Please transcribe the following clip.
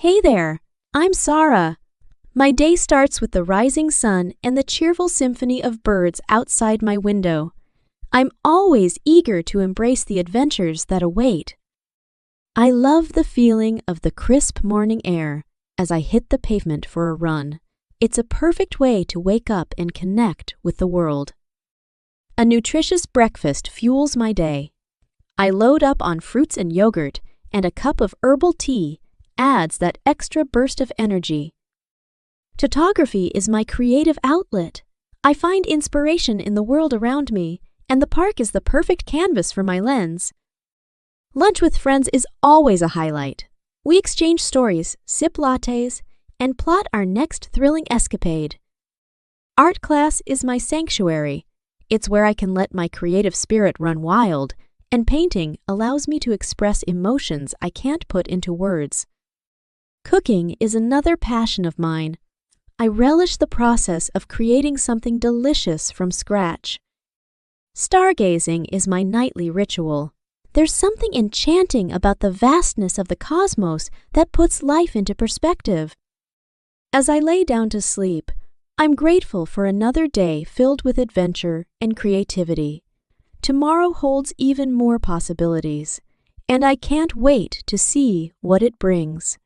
Hey there, I'm Sarah. My day starts with the rising sun and the cheerful symphony of birds outside my window. I'm always eager to embrace the adventures that await. I love the feeling of the crisp morning air as I hit the pavement for a run. It's a perfect way to wake up and connect with the world. A nutritious breakfast fuels my day. I load up on fruits and yogurt, and a cup of herbal tea adds that extra burst of energy. Photography is my creative outlet. I find inspiration in the world around me, and the park is the perfect canvas for my lens. Lunch with friends is always a highlight. We exchange stories, sip lattes, and plot our next thrilling escapade. Art class is my sanctuary. It's where I can let my creative spirit run wild, and painting allows me to express emotions I can't put into words. Cooking is another passion of mine. I relish the process of creating something delicious from scratch. Stargazing is my nightly ritual. There's something enchanting about the vastness of the cosmos that puts life into perspective. As I lay down to sleep, I'm grateful for another day filled with adventure and creativity. Tomorrow holds even more possibilities, and I can't wait to see what it brings.